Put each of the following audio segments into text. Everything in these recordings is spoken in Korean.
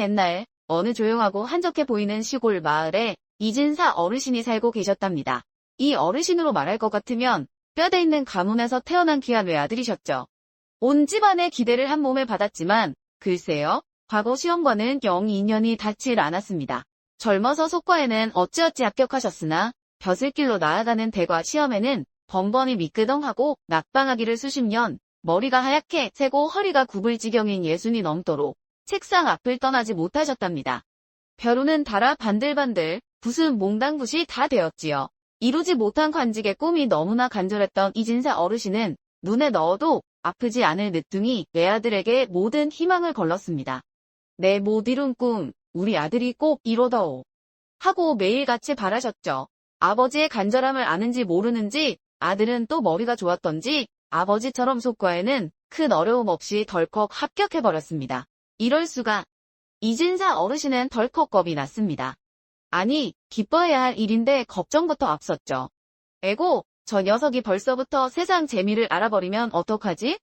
옛날 어느 조용하고 한적해 보이는 시골 마을에 이진사 어르신이 살고 계셨답니다. 이 어르신으로 말할 것 같으면 뼈대 있는 가문에서 태어난 귀한 외아들이셨죠. 온 집안의 기대를 한 몸에 받았지만 글쎄요, 과거 시험과는 영 인연이 닿질 않았습니다. 젊어서 속과에는 어찌어찌 합격하셨으나 벼슬길로 나아가는 대과 시험에는 번번이 미끄덩하고 낙방하기를 수십 년, 머리가 하얗게 새고 허리가 굽을 지경인 60이 넘도록 책상 앞을 떠나지 못하셨답니다. 벼루는 달아 반들반들, 붓은 몽당붓이 다 되었지요. 이루지 못한 관직의 꿈이 너무나 간절했던 이진사 어르신은 눈에 넣어도 아프지 않을 늦둥이 외아들에게 모든 희망을 걸렀습니다. 내 못 이룬 꿈, 우리 아들이 꼭 이뤄다오. 하고 매일같이 바라셨죠. 아버지의 간절함을 아는지 모르는지 아들은 또 머리가 좋았던지 아버지처럼 속과에는 큰 어려움 없이 덜컥 합격해버렸습니다. 이럴 수가. 이진사 어르신은 덜컥 겁이 났습니다. 아니, 기뻐해야 할 일인데 걱정부터 앞섰죠. 에고, 저 녀석이 벌써부터 세상 재미를 알아버리면 어떡하지?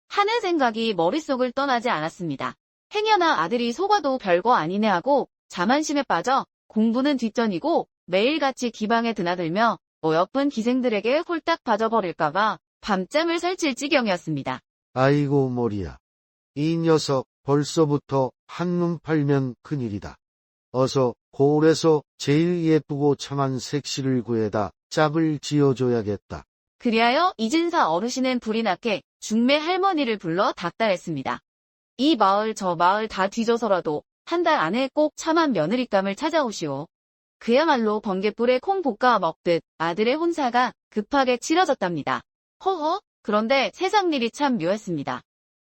하는 생각이 머릿속을 떠나지 않았습니다. 행여나 아들이 속아도 별거 아니네 하고 자만심에 빠져 공부는 뒷전이고 매일같이 기방에 드나들며 어여쁜 기생들에게 홀딱 빠져버릴까봐 밤잠을 설칠 지경이었습니다. 아이고 머리야. 이 녀석 벌써부터 한눈 팔면 큰일이다. 어서 고을에서 제일 예쁘고 참한 색시를 구해다 짝을 지어줘야겠다. 그리하여 이진사 어르신은 불이 나게 중매 할머니를 불러 닥달했습니다. 이 마을 저 마을 다 뒤져서라도 한 달 안에 꼭 참한 며느리감을 찾아오시오. 그야말로 번갯불에 콩 볶아 먹듯 아들의 혼사가 급하게 치러졌답니다. 허허, 그런데 세상 일이 참 묘했습니다.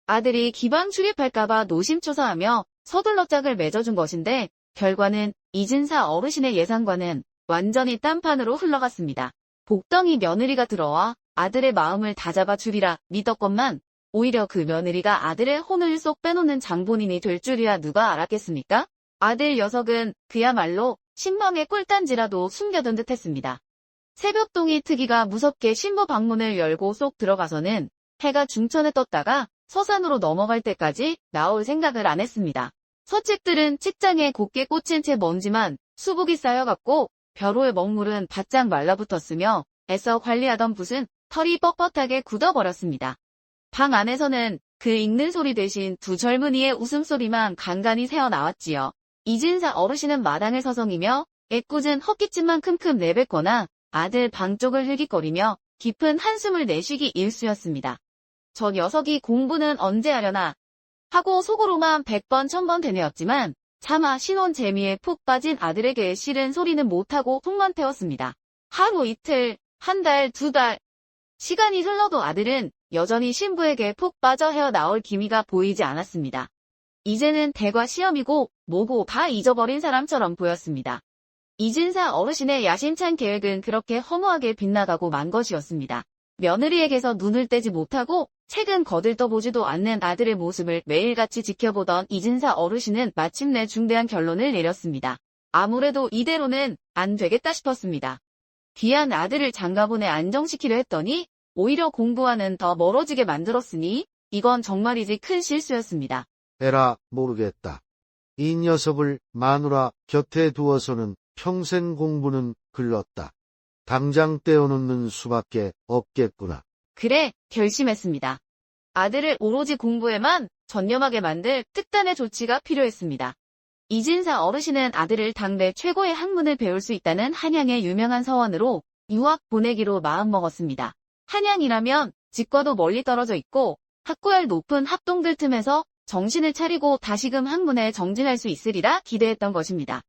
아들이 기방 출입할까봐 노심초사하며 서둘러 짝을 맺어준 것인데 결과는 이진사 어르신의 예상과는 완전히 딴판으로 흘러갔습니다. 복덩이 며느리가 들어와 아들의 마음을 다잡아 주리라 믿었건만 오히려 그 며느리가 아들의 혼을 쏙 빼놓는 장본인이 될 줄이야 누가 알았겠습니까? 아들 녀석은 그야말로 신망의 꿀단지라도 숨겨둔 듯 했습니다. 새벽동이 트기가 무섭게 신부 방문을 열고 쏙 들어가서는 해가 중천에 떴다가 서산으로 넘어갈 때까지 나올 생각을 안 했습니다. 서책들은 책장에 곱게 꽂힌 채 먼지만 수북이 쌓여갔고 벼로의 먹물은 바짝 말라붙었으며 애써 관리하던 붓은 털이 뻣뻣하게 굳어버렸습니다. 방 안에서는 그 읽는 소리 대신 두 젊은이의 웃음소리만 간간히 새어나왔지요. 이진사 어르신은 마당을 서성이며 애꿎은 헛기침만 큼큼 내뱉거나 아들 방 쪽을 흘깃거리며 깊은 한숨을 내쉬기 일쑤였습니다. 저 녀석이 공부는 언제 하려나 하고 속으로만 100번 1000번 되뇌었지만 차마 신혼 재미에 푹 빠진 아들에게 싫은 소리는 못하고 속만 태웠습니다. 하루 이틀, 한 달, 두 달. 시간이 흘러도 아들은 여전히 신부에게 푹 빠져 헤어나올 기미가 보이지 않았습니다. 이제는 대과 시험이고 뭐고 다 잊어버린 사람처럼 보였습니다. 이진사 어르신의 야심찬 계획은 그렇게 허무하게 빗나가고 만 것이었습니다. 며느리에게서 눈을 떼지 못하고 책은 거들떠보지도 않는 아들의 모습을 매일같이 지켜보던 이진사 어르신은 마침내 중대한 결론을 내렸습니다. 아무래도 이대로는 안 되겠다 싶었습니다. 귀한 아들을 장가보내 안정시키려 했더니 오히려 공부와는 더 멀어지게 만들었으니 이건 정말이지 큰 실수였습니다. 에라 모르겠다. 이 녀석을 마누라 곁에 두어서는 평생 공부는 글렀다. 당장 떼어놓는 수밖에 없겠구나. 그래, 결심했습니다. 아들을 오로지 공부에만 전념하게 만들 특단의 조치가 필요했습니다. 이진사 어르신은 아들을 당대 최고의 학문을 배울 수 있다는 한양의 유명한 서원으로 유학 보내기로 마음먹었습니다. 한양이라면 집과도 멀리 떨어져 있고 학구열 높은 합동들 틈에서 정신을 차리고 다시금 학문에 정진할 수 있으리라 기대했던 것입니다.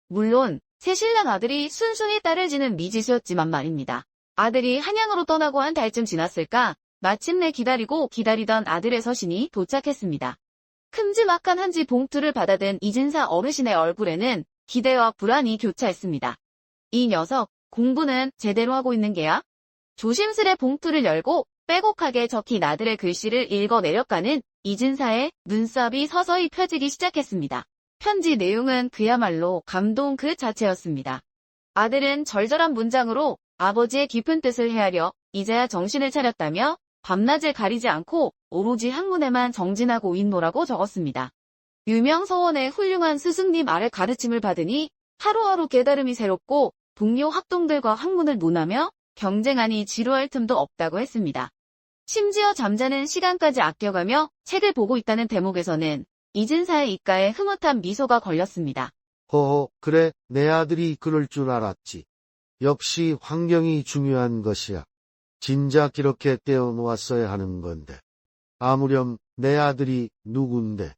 물론 새신랑 아들이 순순히 딸을 지는 미지수였지만 말입니다. 아들이 한양으로 떠나고 한 달쯤 지났을까 마침내 기다리던 아들의 서신이 도착했습니다. 큼지막한 한지 봉투를 받아든 이진사 어르신의 얼굴에는 기대와 불안이 교차했습니다. 이 녀석 공부는 제대로 하고 있는 게야? 조심스레 봉투를 열고 빼곡하게 적힌 아들의 글씨를 읽어내려가는 이진사의 눈썹이 서서히 펴지기 시작했습니다. 편지 내용은 그야말로 감동 그 자체였습니다. 아들은 절절한 문장으로 아버지의 깊은 뜻을 헤아려 이제야 정신을 차렸다며 밤낮을 가리지 않고 오로지 학문에만 정진하고 있노라고 적었습니다. 유명 서원의 훌륭한 스승님 아래 가르침을 받으니 하루하루 깨달음이 새롭고 동료 학동들과 학문을 논하며 경쟁하니 지루할 틈도 없다고 했습니다. 심지어 잠자는 시간까지 아껴가며 책을 보고 있다는 대목에서는 이진사의 입가에 흐뭇한 미소가 걸렸습니다. 허허, 그래, 내 아들이 그럴 줄 알았지. 역시 환경이 중요한 것이야. 진작 이렇게 떼어놓았어야 하는 건데. 아무렴 내 아들이 누군데.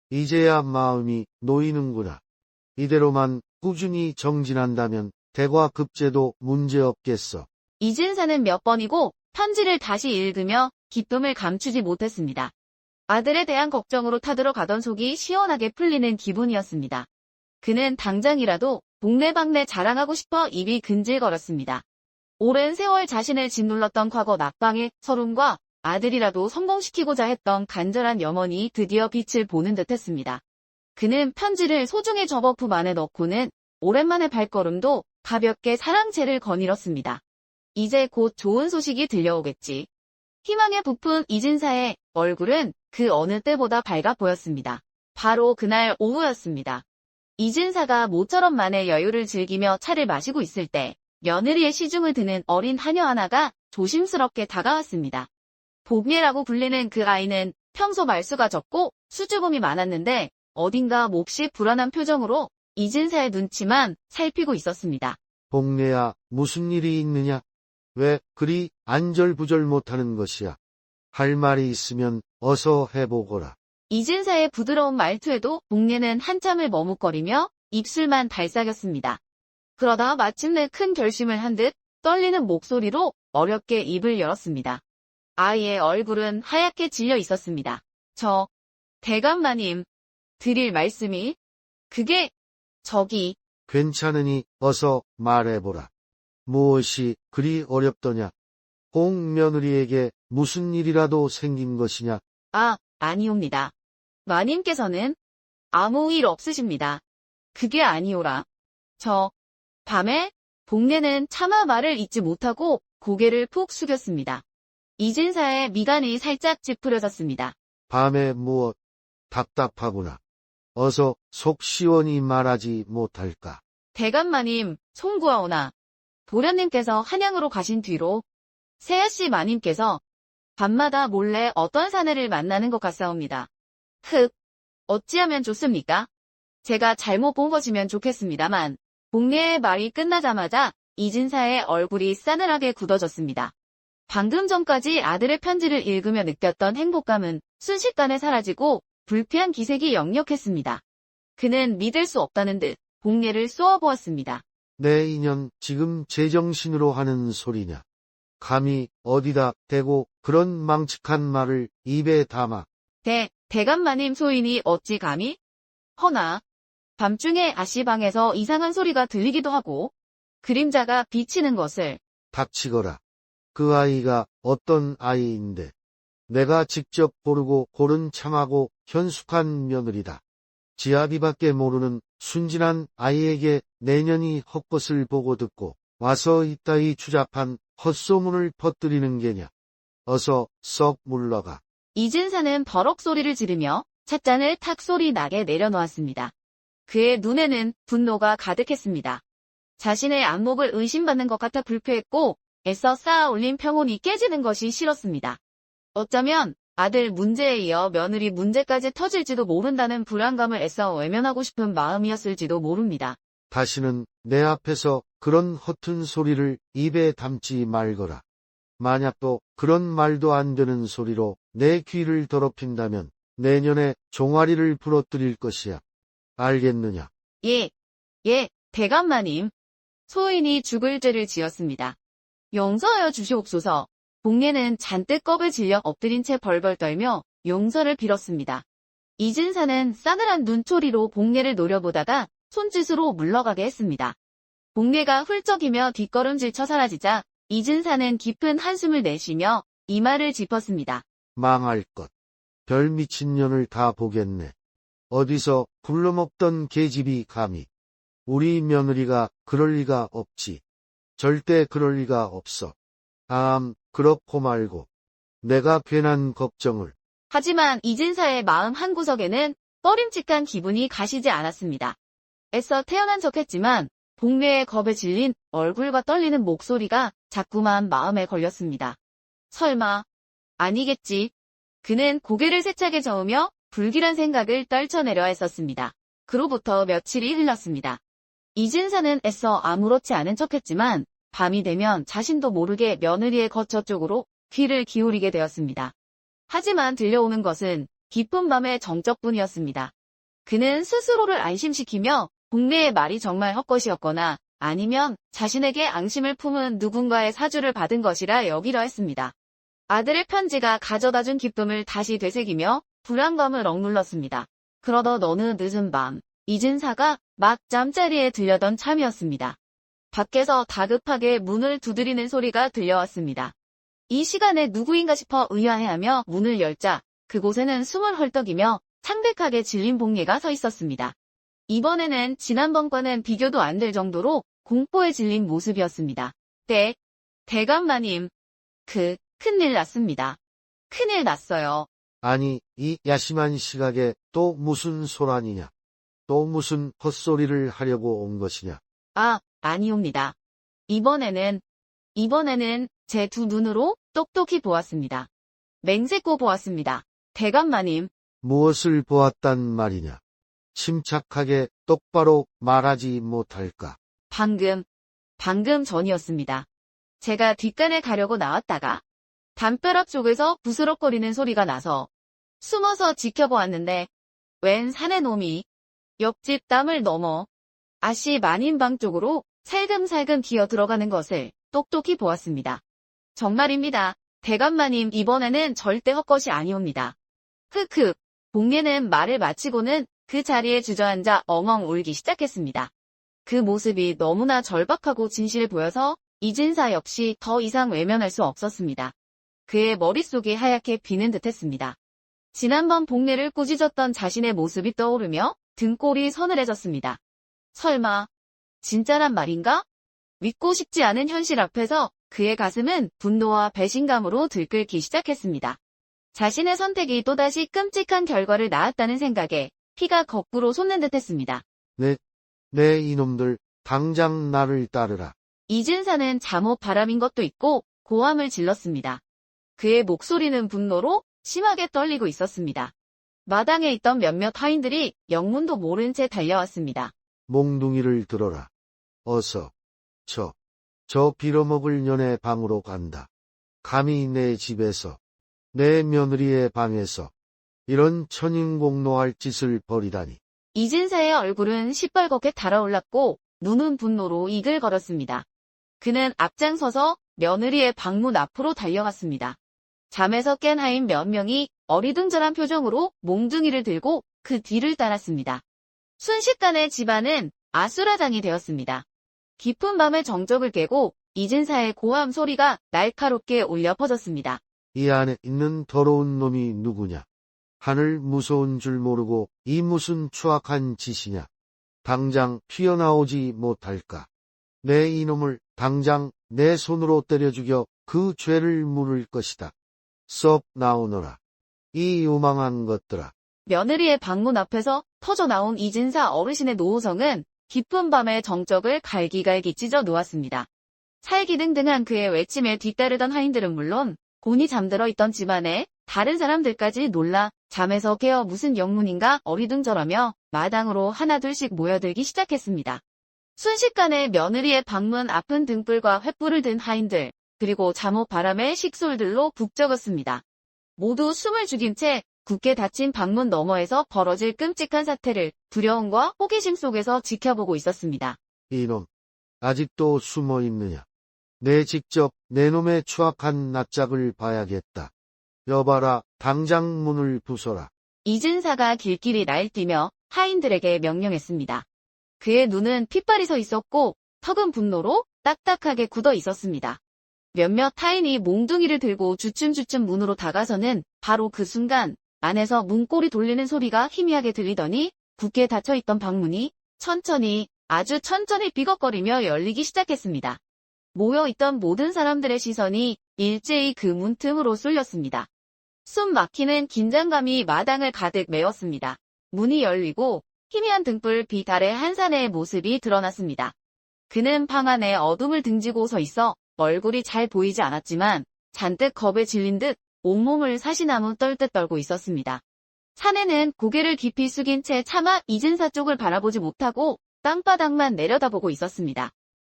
이제야 마음이 놓이는구나. 이대로만 꾸준히 정진한다면 대과급제도 문제없겠어. 이진사는 몇 번이고 편지를 다시 읽으며 기쁨을 감추지 못했습니다. 아들에 대한 걱정으로 타들어가던 속이 시원하게 풀리는 기분이었습니다. 그는 당장이라도 동네방네 자랑하고 싶어 입이 근질거렸습니다. 오랜 세월 자신을 짓눌렀던 과거 낙방의 서름과 아들이라도 성공시키고자 했던 간절한 염원이 드디어 빛을 보는 듯했습니다. 그는 편지를 소중히 접어 품 안에 넣고는 오랜만에 발걸음도 가볍게 사랑채를 거닐었습니다. 이제 곧 좋은 소식이 들려오겠지. 희망에 부푼 이진사의 얼굴은 그 어느 때보다 밝아 보였습니다. 바로 그날 오후였습니다. 이진사가 모처럼 만의 여유를 즐기며 차를 마시고 있을 때 며느리의 시중을 드는 어린 하녀 하나가 조심스럽게 다가왔습니다. 복예라고 불리는 그 아이는 평소 말수가 적고 수줍음이 많았는데 어딘가 몹시 불안한 표정으로 이진사의 눈치만 살피고 있었습니다. 복례야, 무슨 일이 있느냐? 왜 그리 안절부절 못하는 것이야? 할 말이 있으면 어서 해보거라. 이진사의 부드러운 말투에도 복례는 한참을 머뭇거리며 입술만 달싹였습니다. 그러다 마침내 큰 결심을 한 듯 떨리는 목소리로 어렵게 입을 열었습니다. 아이의 얼굴은 하얗게 질려 있었습니다. 저, 대감마님, 드릴 말씀이, 그게, 저기. 괜찮으니 어서 말해보라. 무엇이 그리 어렵더냐? 홍 며느리에게 무슨 일이라도 생긴 것이냐? 아니옵니다. 마님께서는 아무 일 없으십니다. 그게 아니오라. 밤에 복례는 차마 말을 잇지 못하고 고개를 푹 숙였습니다. 이진사의 미간이 살짝 찌푸려졌습니다. 밤에 무엇? 답답하구나. 어서 속 시원히 말하지 못할까? 대감마님, 송구하오나. 도련님께서 한양으로 가신 뒤로 세아씨 마님께서 밤마다 몰래 어떤 사내를 만나는 것 같사옵니다. 어찌하면 좋습니까? 제가 잘못 본 것이면 좋겠습니다만 복례의 말이 끝나자마자 이진사의 얼굴이 싸늘하게 굳어졌습니다. 방금 전까지 아들의 편지를 읽으며 느꼈던 행복감은 순식간에 사라지고 불쾌한 기색이 역력했습니다. 그는 믿을 수 없다는 듯 복례를 쏘아보았습니다. 내 인연 지금 제정신으로 하는 소리냐? 감히 어디다 대고 그런 망측한 말을 입에 담아. 대감마님 소인이 어찌 감히? 허나 밤중에 아씨방에서 이상한 소리가 들리기도 하고 그림자가 비치는 것을. 닥치거라. 그 아이가 어떤 아이인데 내가 직접 고르고 고른 참하고 현숙한 며느리다. 지아비밖에 모르는 순진한 아이에게 내년이 헛것을 보고 듣고 와서 이따위 추잡한 헛소문을 퍼뜨리는 게냐. 어서 썩 물러가. 이진사는 버럭 소리를 지르며 찻잔을 탁 소리 나게 내려놓았습니다. 그의 눈에는 분노가 가득했습니다. 자신의 안목을 의심받는 것 같아 불쾌했고 애써 쌓아 올린 평온이 깨지는 것이 싫었습니다. 어쩌면 아들 문제에 이어 며느리 문제까지 터질지도 모른다는 불안감을 애써 외면하고 싶은 마음이었을지도 모릅니다. 다시는 내 앞에서 그런 허튼 소리를 입에 담지 말거라. 만약 또 그런 말도 안 되는 소리로 내 귀를 더럽힌다면 내년에 종아리를 부러뜨릴 것이야. 알겠느냐? 예, 대감마님. 소인이 죽을 죄를 지었습니다. 용서하여 주시옵소서. 복례는 잔뜩 겁을 질려 엎드린 채 벌벌 떨며 용서를 빌었습니다. 이진사는 싸늘한 눈초리로 복례를 노려보다가 손짓으로 물러가게 했습니다. 복례가 훌쩍이며 뒷걸음질 쳐 사라지자 이진사는 깊은 한숨을 내쉬며 이마를 짚었습니다. 망할 것. 별 미친년을 다 보겠네. 어디서 굴러먹던 계집이 감히. 우리 며느리가 그럴 리가 없지. 절대 그럴 리가 없어. 그렇고 말고. 내가 괜한 걱정을. 하지만 이진사의 마음 한구석에는 꺼림칙한 기분이 가시지 않았습니다. 애써 태어난 척했지만 복례의 겁에 질린 얼굴과 떨리는 목소리가 자꾸만 마음에 걸렸습니다. 설마, 아니겠지. 그는 고개를 세차게 저으며 불길한 생각을 떨쳐내려 했었습니다. 그로부터 며칠이 흘렀습니다. 이진사는 애써 아무렇지 않은 척했지만 밤이 되면 자신도 모르게 며느리의 거처 쪽으로 귀를 기울이게 되었습니다. 하지만 들려오는 것은 깊은 밤의 정적뿐이었습니다. 그는 스스로를 안심시키며 복례의 말이 정말 헛것이었거나 아니면 자신에게 앙심을 품은 누군가의 사주를 받은 것이라 여기려 했습니다. 아들의 편지가 가져다준 기쁨을 다시 되새기며 불안감을 억눌렀습니다. 그러던 어느 늦은 밤, 이진사가 막 잠자리에 들려던 참이었습니다. 밖에서 다급하게 문을 두드리는 소리가 들려왔습니다. 이 시간에 누구인가 싶어 의아해하며 문을 열자 그곳에는 숨을 헐떡이며 창백하게 질린 복례가 서 있었습니다. 이번에는 지난번과는 비교도 안 될 정도로 공포에 질린 모습이었습니다. 대감마님, 큰일 났습니다. 큰일 났어요. 아니, 이 야심한 시각에 또 무슨 소란이냐? 또 무슨 헛소리를 하려고 온 것이냐? 아니옵니다. 이번에는 제 두 눈으로 똑똑히 보았습니다. 맹세코 보았습니다. 대감마님. 무엇을 보았단 말이냐? 침착하게 똑바로 말하지 못할까? 방금 전이었습니다. 제가 뒷간에 가려고 나왔다가 담벼락 쪽에서 부스럭거리는 소리가 나서 숨어서 지켜보았는데 웬 사내 놈이 옆집 담을 넘어 아씨 마님방 쪽으로 살금살금 기어 들어가는 것을 똑똑히 보았습니다. 정말입니다. 대감마님, 이번에는 절대 헛것이 아니옵니다. 복례는 말을 마치고는 그 자리에 주저앉아 엉엉 울기 시작했습니다. 그 모습이 너무나 절박하고 진실해 보여서 이진사 역시 더 이상 외면할 수 없었습니다. 그의 머릿속이 하얗게 비는 듯했습니다. 지난번 복례를 꾸짖었던 자신의 모습이 떠오르며 등골이 서늘해졌습니다. 설마 진짜란 말인가? 믿고 싶지 않은 현실 앞에서 그의 가슴은 분노와 배신감으로 들끓기 시작했습니다. 자신의 선택이 또다시 끔찍한 결과를 낳았다는 생각에 피가 거꾸로 솟는 듯했습니다. 내 이놈들, 당장 나를 따르라. 이진사는 잠옷 바람인 것도 있고 고함을 질렀습니다. 그의 목소리는 분노로 심하게 떨리고 있었습니다. 마당에 있던 몇몇 하인들이 영문도 모른 채 달려왔습니다. 몽둥이를 들어라. 어서. 저 빌어먹을 년의 방으로 간다. 감히 내 집에서, 내 며느리의 방에서 이런 천인공노할 짓을 벌이다니. 이진사의 얼굴은 시뻘겋게 달아올랐고 눈은 분노로 이글거렸습니다. 그는 앞장서서 며느리의 방문 앞으로 달려갔습니다. 잠에서 깬 하인 몇 명이 어리둥절한 표정으로 몽둥이를 들고 그 뒤를 따랐습니다. 순식간에 집안은 아수라장이 되었습니다. 깊은 밤의 정적을 깨고 이진사의 고함 소리가 날카롭게 울려 퍼졌습니다. 이 안에 있는 더러운 놈이 누구냐? 하늘 무서운 줄 모르고 이 무슨 추악한 짓이냐? 당장 튀어나오지 못할까? 내 이놈을 당장 내 손으로 때려 죽여 그 죄를 물을 것이다. 썩 나오너라. 이 요망한 것들아. 며느리의 방문 앞에서 터져나온 이진사 어르신의 노후성은 깊은 밤의 정적을 갈기갈기 찢어 놓았습니다. 살기등등한 그의 외침에 뒤따르던 하인들은 물론 곤히 잠들어 있던 집안의 다른 사람들까지 놀라 잠에서 깨어 무슨 영문인가 어리둥절하며 마당으로 하나둘씩 모여들기 시작했습니다. 순식간에 며느리의 방문 앞은 등불과 횃불을 든 하인들, 그리고 잠옷 바람의 식솔들로 북적었습니다. 모두 숨을 죽인 채 굳게 닫힌 방문 너머에서 벌어질 끔찍한 사태를 두려움과 호기심 속에서 지켜보고 있었습니다. 이놈, 아직도 숨어 있느냐? 내 직접 내 놈의 추악한 낯짝을 봐야겠다. 여봐라, 당장 문을 부숴라. 이진사가 길길이 날뛰며 하인들에게 명령했습니다. 그의 눈은 핏발이 서 있었고 턱은 분노로 딱딱하게 굳어 있었습니다. 몇몇 하인이 몽둥이를 들고 주춤주춤 문으로 다가서는 바로 그 순간 안에서 문고리 돌리는 소리가 희미하게 들리더니 굳게 닫혀있던 방문이 천천히 아주 천천히 삐걱거리며 열리기 시작했습니다. 모여있던 모든 사람들의 시선이 일제히 그 문틈으로 쏠렸습니다. 숨 막히는 긴장감이 마당을 가득 메웠습니다. 문이 열리고 희미한 등불 빛 아래 한 사내의 모습이 드러났습니다. 그는 방 안에 어둠을 등지고 서 있어 얼굴이 잘 보이지 않았지만 잔뜩 겁에 질린 듯 온몸을 사시나무 떨듯 떨고 있었습니다. 사내는 고개를 깊이 숙인 채 차마 이진사 쪽을 바라보지 못하고 땅바닥만 내려다보고 있었습니다.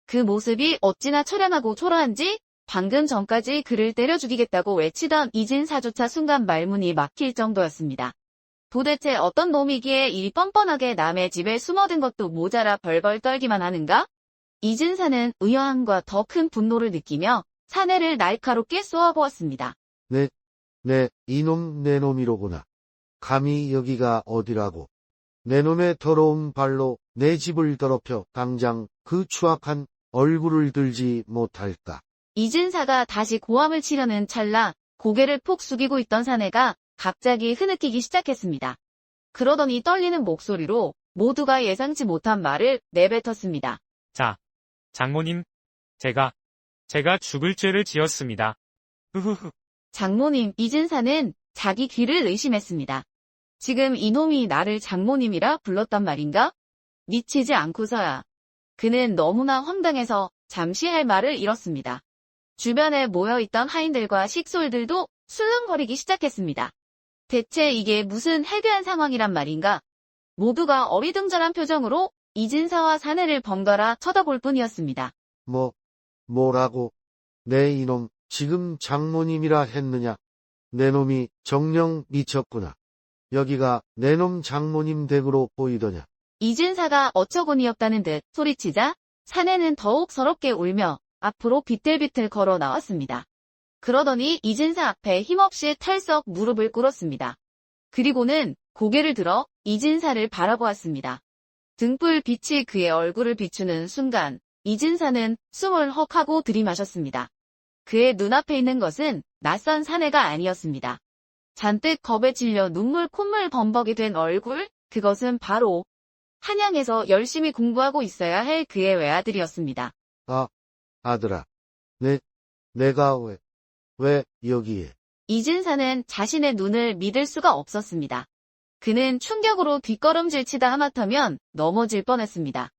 그 모습이 어찌나 처량하고 초라한지 방금 전까지 그를 때려 죽이겠다고 외치던 이진사조차 순간 말문이 막힐 정도였습니다. 도대체 어떤 놈이기에 이리 뻔뻔하게 남의 집에 숨어든 것도 모자라 벌벌 떨기만 하는가? 이진사는 의아함과 더 큰 분노를 느끼며 사내를 날카롭게 쏘아보았습니다. 이놈 내 놈이로구나. 감히 여기가 어디라고. 내 놈의 더러운 발로 내 집을 더럽혀 당장 그 추악한 얼굴을 들지 못할까. 이진사가 다시 고함을 치려는 찰나 고개를 푹 숙이고 있던 사내가 갑자기 흐느끼기 시작했습니다. 그러더니 떨리는 목소리로 모두가 예상치 못한 말을 내뱉었습니다. 자, 장모님, 제가 죽을 죄를 지었습니다. 흐흐흐. 장모님, 이진사는 자기 귀를 의심했습니다. 지금 이놈이 나를 장모님이라 불렀단 말인가? 미치지 않고서야. 그는 너무나 황당해서 잠시 할 말을 잃었습니다. 주변에 모여있던 하인들과 식솔들도 술렁거리기 시작했습니다. 대체 이게 무슨 해괴한 상황이란 말인가? 모두가 어리둥절한 표정으로 이진사와 사내를 번갈아 쳐다볼 뿐이었습니다. 뭐라고? 내 이놈 지금 장모님이라 했느냐? 내 놈이 정녕 미쳤구나. 여기가 내 놈 장모님 댁으로 보이더냐? 이진사가 어처구니 없다는 듯 소리치자 사내는 더욱 서럽게 울며 앞으로 비틀비틀 걸어 나왔습니다. 그러더니 이진사 앞에 힘없이 털썩 무릎을 꿇었습니다. 그리고는 고개를 들어 이진사를 바라보았습니다. 등불 빛이 그의 얼굴을 비추는 순간 이진사는 숨을 헉하고 들이마셨습니다. 그의 눈앞에 있는 것은 낯선 사내가 아니었습니다. 잔뜩 겁에 질려 눈물 콧물 범벅이 된 얼굴, 그것은 바로 한양에서 열심히 공부하고 있어야 할 그의 외아들이었습니다. 아들아. 내가 왜 여기에? 이진사는 자신의 눈을 믿을 수가 없었습니다. 그는 충격으로 뒷걸음질 치다 하마터면 넘어질 뻔했습니다.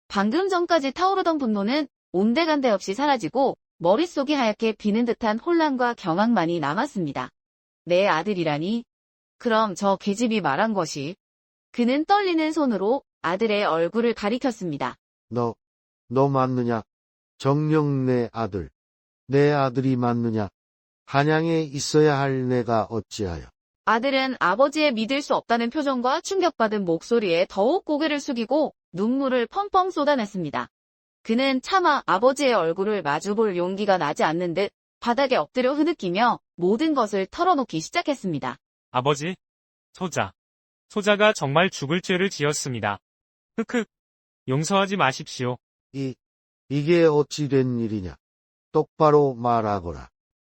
방금 전까지 타오르던 분노는 온데간데 없이 사라지고 머릿속이 하얗게 비는 듯한 혼란과 경악만이 남았습니다. 내 아들이라니? 그럼 저 계집이 말한 것이? 그는 떨리는 손으로 아들의 얼굴을 가리켰습니다. 너 맞느냐? 정녕 내 아들. 내 아들이 맞느냐? 한양에 있어야 할 내가 어찌하여. 아들은 아버지의 믿을 수 없다는 표정과 충격받은 목소리에 더욱 고개를 숙이고 눈물을 펑펑 쏟아냈습니다. 그는 차마 아버지의 얼굴을 마주볼 용기가 나지 않는 듯 바닥에 엎드려 흐느끼며 모든 것을 털어놓기 시작했습니다. 아버지, 소자가 정말 죽을 죄를 지었습니다. 흑흑, 용서하지 마십시오. 이게 어찌 된 일이냐? 똑바로 말하거라.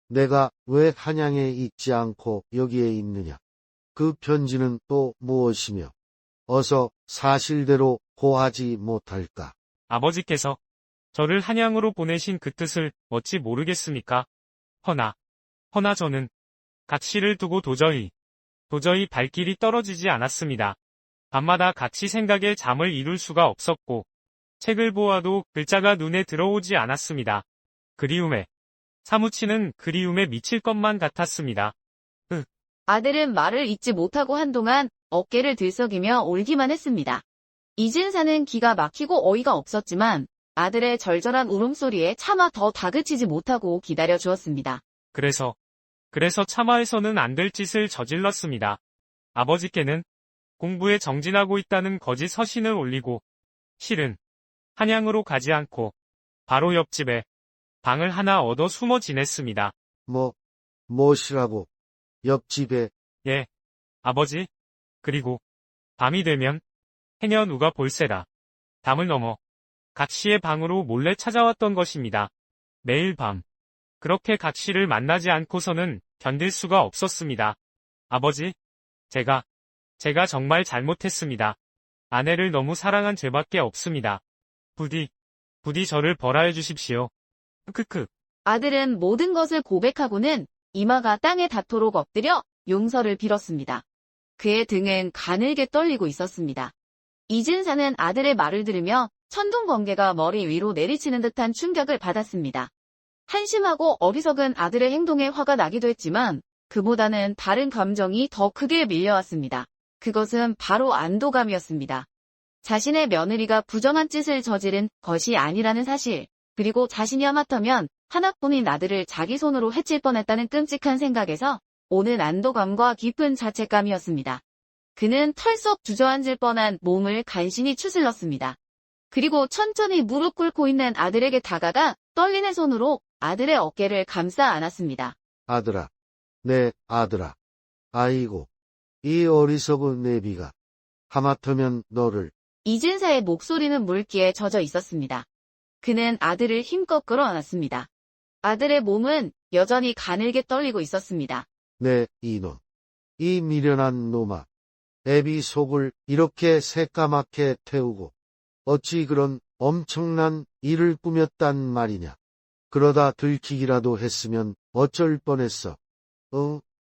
내가 왜 한양에 있지 않고 여기에 있느냐? 그 편지는 또 무엇이며? 어서 사실대로 고하지 못할까? 아버지께서 저를 한양으로 보내신 그 뜻을 어찌 모르겠습니까? 허나 저는 각시를 두고 도저히 발길이 떨어지지 않았습니다. 밤마다 각시 생각에 잠을 이룰 수가 없었고, 책을 보아도 글자가 눈에 들어오지 않았습니다. 사무치는 그리움에 미칠 것만 같았습니다. 아들은 말을 잇지 못하고 한동안 어깨를 들썩이며 울기만 했습니다. 이진사는 기가 막히고 어이가 없었지만 아들의 절절한 울음소리에 차마 더 다그치지 못하고 기다려 주었습니다. 그래서 차마해서는 안 될 짓을 저질렀습니다. 아버지께는 공부에 정진하고 있다는 거짓 서신을 올리고, 실은 한양으로 가지 않고 바로 옆집에 방을 하나 얻어 숨어 지냈습니다. 무엇이라고? 옆집에? 예, 아버지. 그리고 밤이 되면 해녀 누가 볼세라 담을 넘어 각시의 방으로 몰래 찾아왔던 것입니다. 매일 밤 그렇게 각시를 만나지 않고서는 견딜 수가 없었습니다. 아버지, 제가 정말 잘못했습니다. 아내를 너무 사랑한 죄밖에 없습니다. 부디 저를 벌하여 주십시오. 크크. 아들은 모든 것을 고백하고는 이마가 땅에 닿도록 엎드려 용서를 빌었습니다. 그의 등은 가늘게 떨리고 있었습니다. 이진사는 아들의 말을 들으며 천둥 번개가 머리 위로 내리치는 듯한 충격을 받았습니다. 한심하고 어리석은 아들의 행동에 화가 나기도 했지만 그보다는 다른 감정이 더 크게 밀려왔습니다. 그것은 바로 안도감이었습니다. 자신의 며느리가 부정한 짓을 저지른 것이 아니라는 사실, 그리고 자신이 하마터면 하나뿐인 아들을 자기 손으로 해칠 뻔했다는 끔찍한 생각에서 오는 안도감과 깊은 자책감이었습니다. 그는 털썩 주저앉을 뻔한 몸을 간신히 추슬렀습니다. 그리고 천천히 무릎 꿇고 있는 아들에게 다가가 떨리는 손으로 아들의 어깨를 감싸 안았습니다. 아들아, 내 아들아. 아이고, 이 어리석은 내비가. 하마터면 너를. 이진사의 목소리는 물기에 젖어 있었습니다. 그는 아들을 힘껏 끌어안았습니다. 아들의 몸은 여전히 가늘게 떨리고 있었습니다. 내 이놈. 이 미련한 놈아. 애비 속을 이렇게 새까맣게 태우고 어찌 그런 엄청난 일을 꾸몄단 말이냐. 그러다 들키기라도 했으면 어쩔 뻔했어.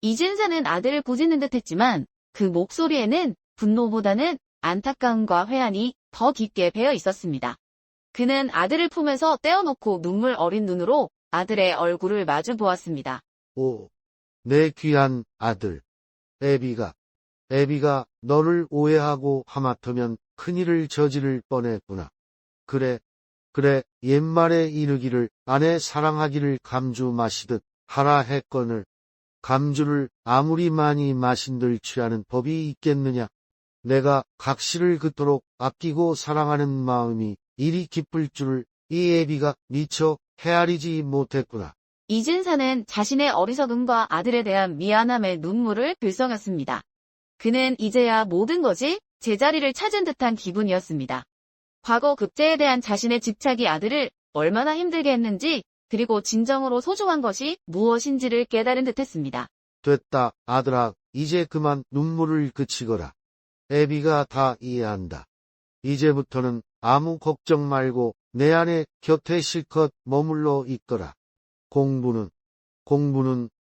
이진사는 아들을 꾸짖는 듯 했지만 그 목소리에는 분노보다는 안타까움과 회한이 더 깊게 배어 있었습니다. 그는 아들을 품에서 떼어놓고 눈물 어린 눈으로 아들의 얼굴을 마주 보았습니다. 오, 내 귀한 아들. 애비가 너를 오해하고 하마터면 큰일을 저지를 뻔했구나. 그래, 옛말에 이르기를 아내 사랑하기를 감주 마시듯 하라 했거늘. 감주를 아무리 많이 마신들 취하는 법이 있겠느냐. 내가 각시를 그토록 아끼고 사랑하는 마음이 이리 기쁠 줄을 이 애비가 미처 헤아리지 못했구나. 이진사는 자신의 어리석음과 아들에 대한 미안함에 눈물을 글썽였습니다. 그는 이제야 모든 것이 제자리를 찾은 듯한 기분이었습니다. 과거 급제에 대한 자신의 집착이 아들을 얼마나 힘들게 했는지, 그리고 진정으로 소중한 것이 무엇인지를 깨달은 듯했습니다. 됐다, 아들아. 이제 그만 눈물을 그치거라. 애비가 다 이해한다. 이제부터는 아무 걱정 말고 내 아내 곁에 실컷 머물러 있거라. 공부는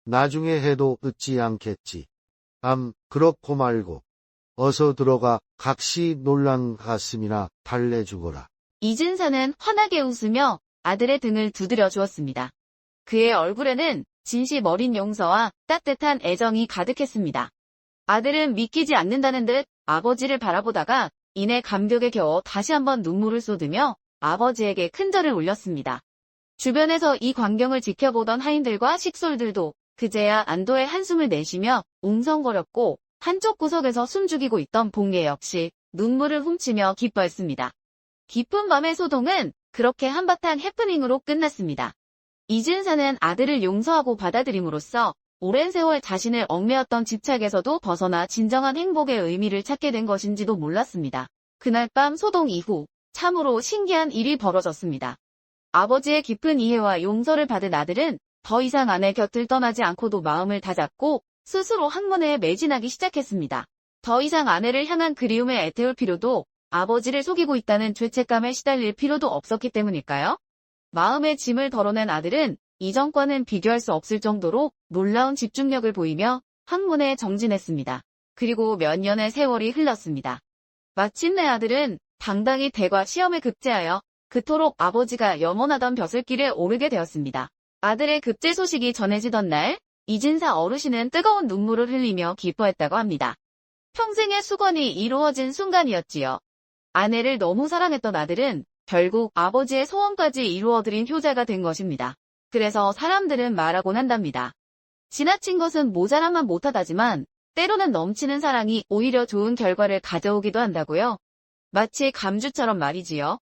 나중에 해도 늦지 않겠지. 그렇고 말고 어서 들어가 각시 놀란 가슴이나 달래주거라. 이진사는 환하게 웃으며 아들의 등을 두드려 주었습니다. 그의 얼굴에는 진심 어린 용서와 따뜻한 애정이 가득했습니다. 아들은 믿기지 않는다는 듯 아버지를 바라보다가 이내 감격에 겨워 다시 한번 눈물을 쏟으며 아버지에게 큰절을 올렸습니다. 주변에서 이 광경을 지켜보던 하인들과 식솔들도 그제야 안도의 한숨을 내쉬며 웅성거렸고, 한쪽 구석에서 숨죽이고 있던 봉예 역시 눈물을 훔치며 기뻐했습니다. 깊은 밤의 소동은 그렇게 한바탕 해프닝으로 끝났습니다. 이진사는 아들을 용서하고 받아들임으로써 오랜 세월 자신을 얽매였던 집착에서도 벗어나 진정한 행복의 의미를 찾게 된 것인지도 몰랐습니다. 그날 밤 소동 이후 참으로 신기한 일이 벌어졌습니다. 아버지의 깊은 이해와 용서를 받은 아들은 더 이상 아내 곁을 떠나지 않고도 마음을 다잡고 스스로 학문에 매진하기 시작했습니다. 더 이상 아내를 향한 그리움에 애태울 필요도, 아버지를 속이고 있다는 죄책감에 시달릴 필요도 없었기 때문일까요? 마음의 짐을 덜어낸 아들은 이전과는 비교할 수 없을 정도로 놀라운 집중력을 보이며 학문에 정진했습니다. 그리고 몇 년의 세월이 흘렀습니다. 마침내 아들은 당당히 대과 시험에 급제하여 그토록 아버지가 염원하던 벼슬길에 오르게 되었습니다. 아들의 급제 소식이 전해지던 날, 이진사 어르신은 뜨거운 눈물을 흘리며 기뻐했다고 합니다. 평생의 수건이 이루어진 순간이었지요. 아내를 너무 사랑했던 아들은 결국 아버지의 소원까지 이루어드린 효자가 된 것입니다. 그래서 사람들은 말하곤 한답니다. 지나친 것은 모자라만 못하다지만 때로는 넘치는 사랑이 오히려 좋은 결과를 가져오기도 한다고요. 마치 감주처럼 말이지요.